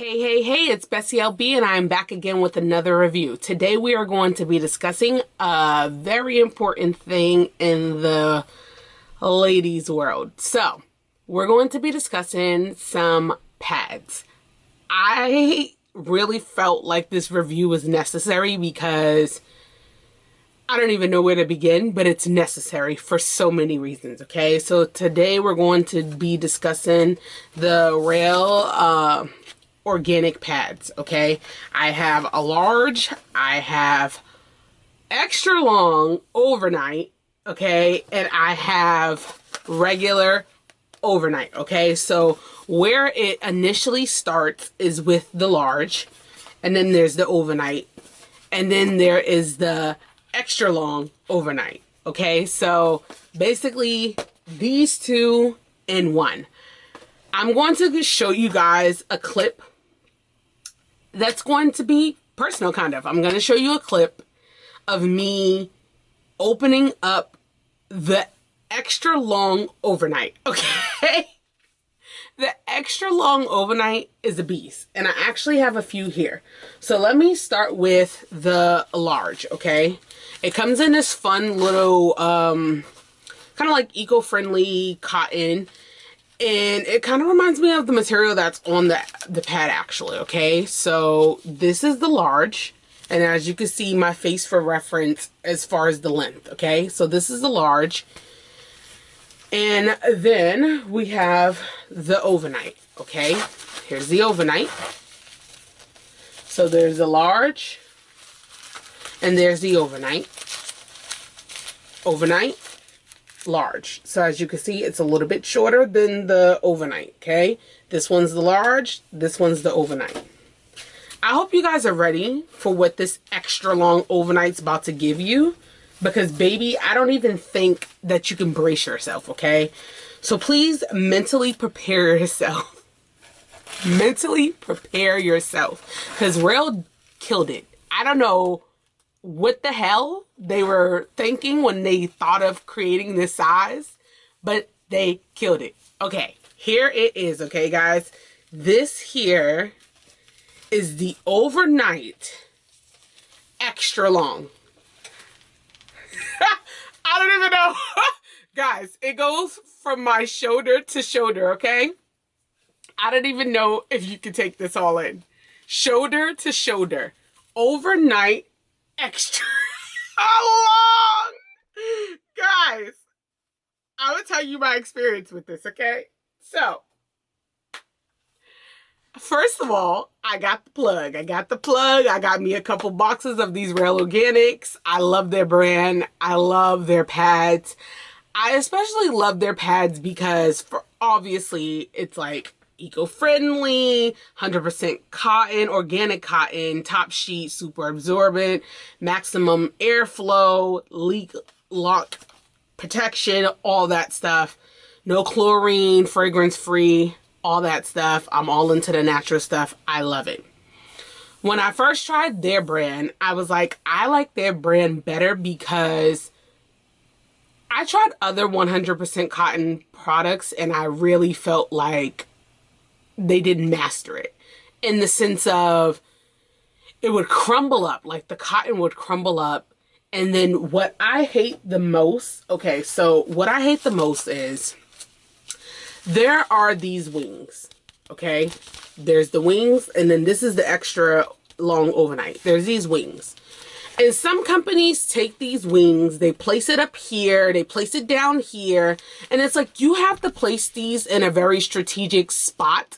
Hey, it's BessieLB and I'm back again with another review. Today we are going to be discussing a very important thing in the ladies' world. So, we're going to be discussing some pads. I really felt like this review was necessary because I don't even know where to begin, but it's necessary for so many reasons, okay? So today we're going to be discussing the Rael organic pads, okay? I have a large, I have extra long overnight, okay? And I have regular overnight, okay? So where it initially starts is with the large, and then there's the overnight, and then there is the extra long overnight, okay? So basically these two in one. I'm going to show you guys a clip that's going to be personal, kind of. I'm going to show you a clip of me opening up the extra long overnight, okay? The extra long overnight is a beast, and I actually have a few here. So let me start with the large, okay? It comes in this fun little, kind of like eco-friendly cotton. And it kind of reminds me of the material that's on the pad, actually, okay? So this is the large. And as you can see, my face for reference as far as the length, okay? So this is the large. And then we have the overnight, okay? Here's the overnight. So there's the large. And there's the overnight. Overnight. Large. So as you can see, it's a little bit shorter than the overnight, okay? This one's the large, this one's the overnight. I hope you guys are ready for what this extra long overnight's about to give you, because baby, I don't even think that you can brace yourself, okay? So please mentally prepare yourself. Mentally prepare yourself, because Rael killed it. I don't know what the hell they were thinking when they thought of creating this size, but they killed it. Okay, here it is, okay, guys? This here is the overnight extra long. I don't even know. Guys, it goes from my shoulder to shoulder, okay? I don't even know if you can take this all in. Shoulder to shoulder. Overnight extra long. Guys, I will tell you my experience with this, okay? So, first of all, I got the plug. I got me a couple boxes of these Rael Organics. I love their brand. I love their pads. I especially love their pads because obviously it's like eco-friendly, 100% cotton, organic cotton, top sheet, super absorbent, maximum airflow, leak lock protection, all that stuff. No chlorine, fragrance free, all that stuff. I'm all into the natural stuff. I love it. When I first tried their brand, I was like, I like their brand better because I tried other 100% cotton products and I really felt like they didn't master it, in the sense of it would crumble up, like the cotton would crumble up. And then what I hate the most, okay, so what I hate the most is there are these wings, okay? There's the wings, and then this is the extra long overnight. There's these wings. And some companies take these wings, they place it up here, they place it down here, and it's like you have to place these in a very strategic spot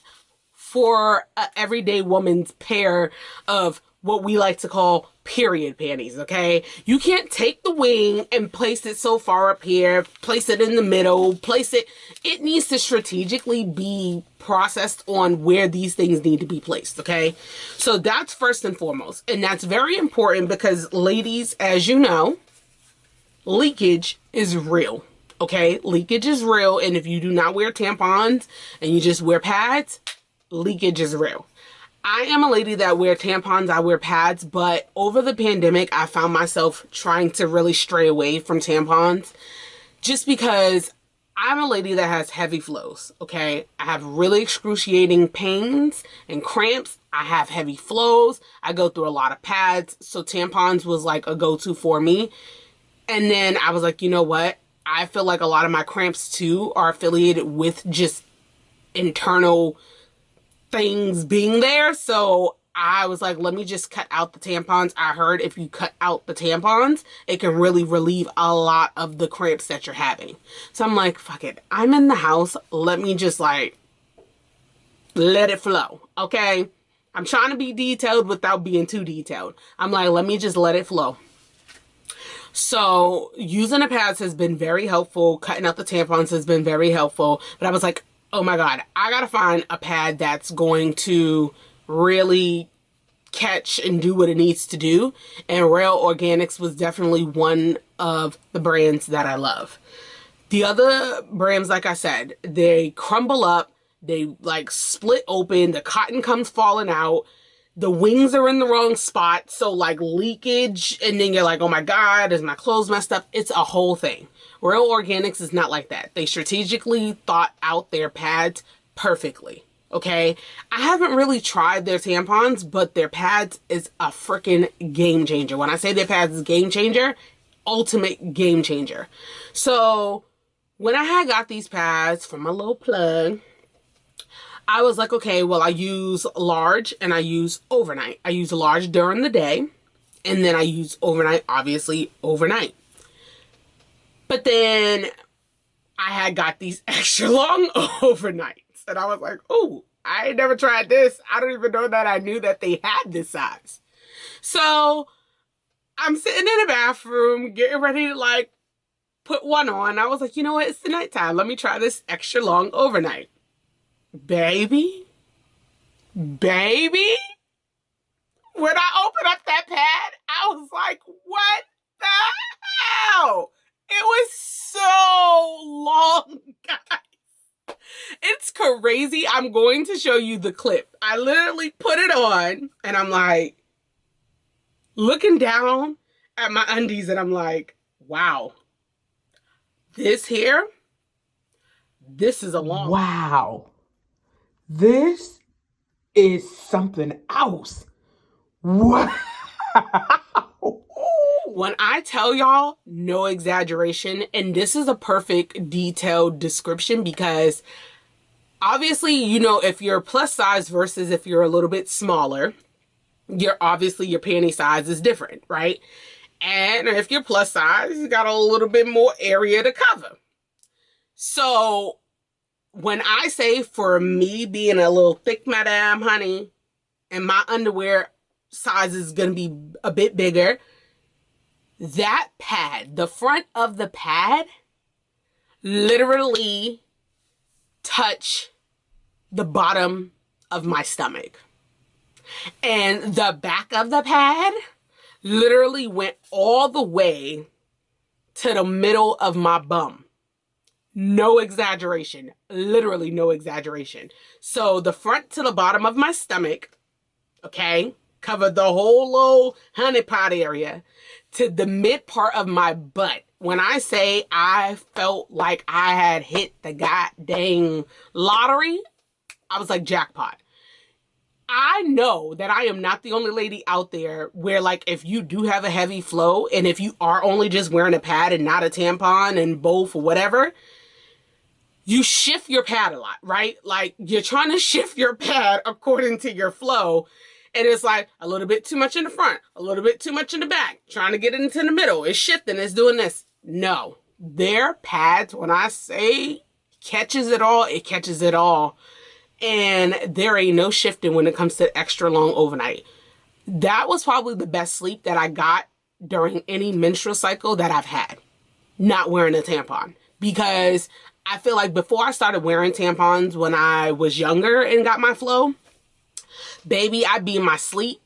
for an everyday woman's pair of what we like to call period panties, okay? You can't take the wing and place it so far up here, place it in the middle, it needs to strategically be processed on where these things need to be placed, okay? So that's first and foremost. And that's very important because, ladies, as you know, leakage is real, okay? Leakage is real, and if you do not wear tampons and you just wear pads, leakage is real. I am a lady that wear tampons, I wear pads, but over the pandemic, I found myself trying to really stray away from tampons just because I'm a lady that has heavy flows, okay? I have really excruciating pains and cramps. I have heavy flows. I go through a lot of pads. So tampons was like a go-to for me. And then I was like, you know what? I feel like a lot of my cramps too are affiliated with just internal things being there. So I was like, let me just cut out the tampons. I heard if you cut out the tampons, it can really relieve a lot of the cramps that you're having. So I'm like, fuck it. I'm in the house. Let me just like, let it flow. Okay. I'm trying to be detailed without being too detailed. I'm like, let me just let it flow. So using the pads has been very helpful. Cutting out the tampons has been very helpful. But I was like, oh my God, I gotta find a pad that's going to really catch and do what it needs to do. And Rael Organics was definitely one of the brands that I love. The other brands, like I said, they crumble up, they like split open, the cotton comes falling out, the wings are in the wrong spot, so like leakage, and then you're like, oh my God, is my clothes messed up? It's a whole thing. Rael Organics is not like that. They strategically thought out their pads perfectly. Okay, I haven't really tried their tampons, but their pads is a freaking game changer. When I say their pads is game changer, ultimate game changer. So when I had got these pads from my little plug, I was like, okay, well, I use large and I use overnight. I use large during the day, and then I use overnight, obviously, overnight. But then I had got these extra long overnights. And I was like, oh, I ain't never tried this. I don't even know that I knew that they had this size. So I'm sitting in the bathroom, getting ready to like put one on. I was like, you know what? It's the nighttime. Let me try this extra long overnight. Baby. When I opened up that pad, I was like, what the hell? It was so long, guys. It's crazy. I'm going to show you the clip. I literally put it on and I'm like looking down at my undies and I'm like, wow, this here, this is a long. Wow. This is something else. Wow. When I tell y'all, no exaggeration, and this is a perfect detailed description because obviously, you know, if you're plus size versus if you're a little bit smaller, obviously your panty size is different, right? And if you're plus size, you got a little bit more area to cover. So when I say for me being a little thick madam, honey, and my underwear size is going to be a bit bigger, that pad, the front of the pad, literally touch the bottom of my stomach. And the back of the pad literally went all the way to the middle of my bum. No exaggeration. Literally no exaggeration. So the front to the bottom of my stomach, okay, covered the whole little honeypot area to the mid part of my butt. When I say I felt like I had hit the goddamn lottery, I was like jackpot. I know that I am not the only lady out there where, like, if you do have a heavy flow and if you are only just wearing a pad and not a tampon and both or whatever, you shift your pad a lot, right? Like, you're trying to shift your pad according to your flow. And it's like a little bit too much in the front, a little bit too much in the back, trying to get it into the middle. It's shifting, it's doing this. No, their pads, when I say catches it all, it catches it all. And there ain't no shifting when it comes to extra long overnight. That was probably the best sleep that I got during any menstrual cycle that I've had, not wearing a tampon. Because I feel like before I started wearing tampons when I was younger and got my flow, baby, I'd be in my sleep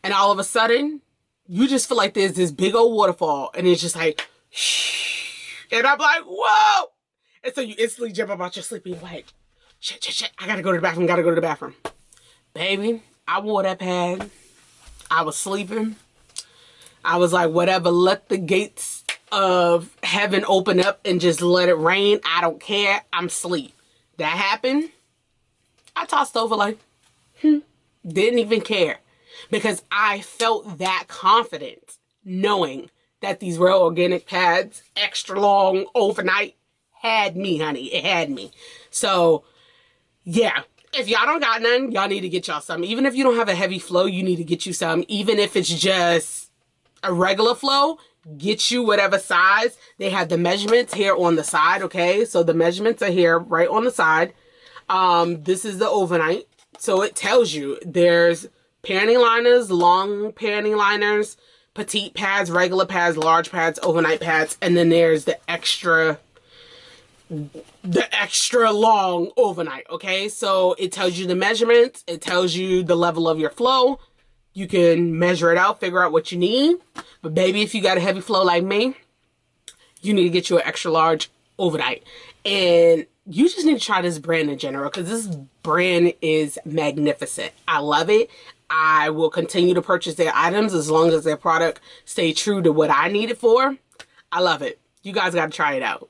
and all of a sudden you just feel like there's this big old waterfall and it's just like, and I'm like, whoa. And so you instantly jump up out your sleep and you're like, shit, I gotta go to the bathroom, Baby, I wore that pad. I was sleeping. I was like, whatever, let the gates of heaven open up and just let it rain. I don't care. I'm asleep. That happened. I tossed over like, didn't even care. Because I felt that confident knowing that these Rael organic pads, extra long, overnight, had me, honey. It had me. So, yeah. If y'all don't got none, y'all need to get y'all some. Even if you don't have a heavy flow, you need to get you some. Even if it's just a regular flow, get you whatever size. They have the measurements here on the side, okay? So the measurements are here right on the side. This is the overnight. So it tells you there's panty liners, long panty liners, petite pads, regular pads, large pads, overnight pads, and then there's the extra long overnight, okay? So it tells you the measurements, it tells you the level of your flow. You can measure it out, figure out what you need. But baby, if you got a heavy flow like me, you need to get you an extra large overnight. And you just need to try this brand in general because this brand is magnificent. I love it. I will continue to purchase their items as long as their product stay true to what I need it for. I love it. You guys got to try it out.